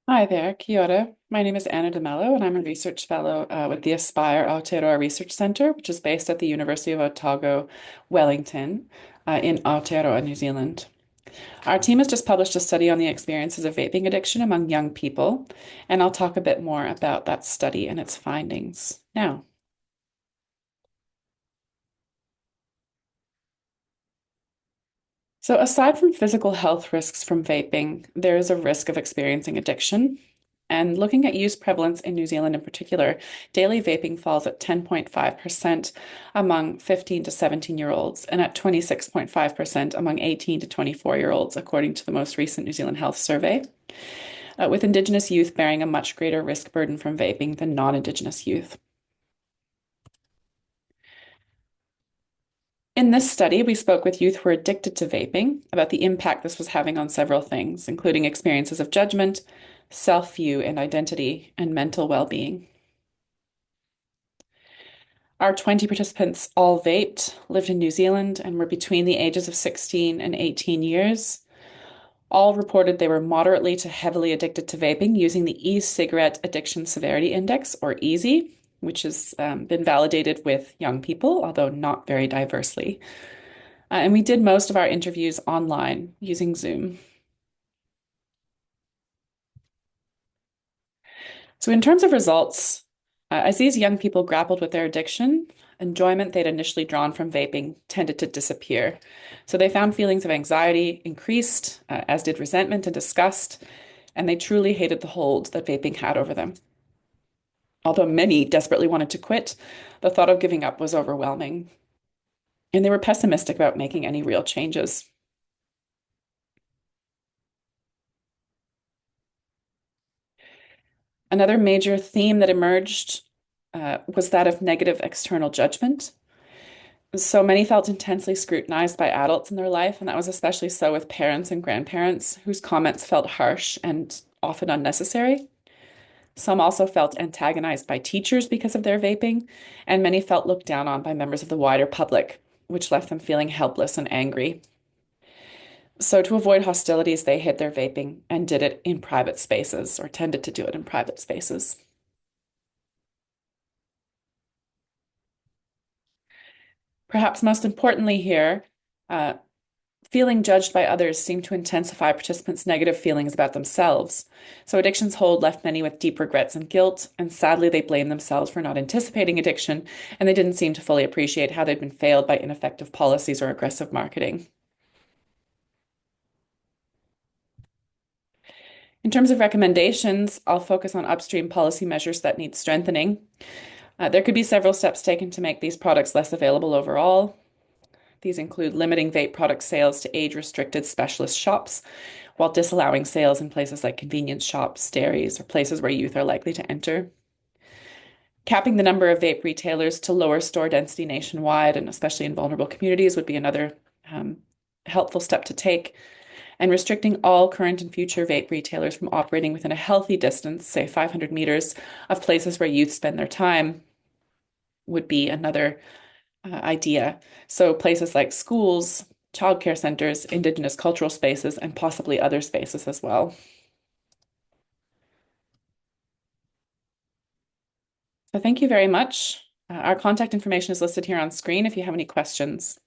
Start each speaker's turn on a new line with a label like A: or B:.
A: Hi there, kia ora. My name is Aotearoa and I'm a research fellow with the Aspire Aotearoa Research Centre, which is based at the University of Otago, Wellington, in Aotearoa, New Zealand. Our team has just published a study on the experiences of vaping addiction among young people, and I'll talk a bit more about that study and its findings now. So, aside from physical health risks from vaping, there is a risk of experiencing addiction. And looking at use prevalence in New Zealand in particular, daily vaping falls at 10.5% among 15 to 17-year-olds and at 26.5% among 18 to 24-year-olds, according to the most recent New Zealand Health Survey, with Indigenous youth bearing a much greater risk burden from vaping than non-Indigenous youth. In this study, we spoke with youth who were addicted to vaping about the impact this was having on several things, including experiences of judgment, self-view and identity, and mental well-being. Our 20 participants all vaped, lived in New Zealand, and were between the ages of 16 and 18 years. All reported they were moderately to heavily addicted to vaping using the e-cigarette addiction severity index, or EASY, which has been validated with young people, although not very diversely. And we did most of our interviews online using Zoom. So, in terms of results, as these young people grappled with their addiction, enjoyment they'd initially drawn from vaping tended to disappear. So, they found feelings of anxiety increased, as did resentment and disgust, and they truly hated the hold that vaping had over them. Although many desperately wanted to quit, the thought of giving up was overwhelming, and they were pessimistic about making any real changes. Another major theme that emerged was that of negative external judgment. So many felt intensely scrutinized by adults in their life, and that was especially so with parents and grandparents whose comments felt harsh and often unnecessary. Some also felt antagonized by teachers because of their vaping, and many felt looked down on by members of the wider public, which left them feeling helpless and angry. So, to avoid hostilities, they hid their vaping and did it in private spaces, or tended to do it in private spaces. Perhaps most importantly here, uh, feeling judged by others seemed to intensify participants' negative feelings about themselves. So addiction's hold left many with deep regrets and guilt, and sadly, they blamed themselves for not anticipating addiction, and they didn't seem to fully appreciate how they'd been failed by ineffective policies or aggressive marketing. In terms of recommendations, I'll focus on upstream policy measures that need strengthening. There could be several steps taken to make these products less available overall. These include limiting vape product sales to age-restricted specialist shops, while disallowing sales in places like convenience shops, dairies, or places where youth are likely to enter. Capping the number of vape retailers to lower store density nationwide, and especially in vulnerable communities, would be another um, helpful step to take. And restricting all current and future vape retailers from operating within a healthy distance, say 500 meters, of places where youth spend their time would be another idea. So places like schools, childcare centers, Indigenous cultural spaces, and possibly other spaces as well. So thank you very much. Our contact information is listed here on screen if you have any questions.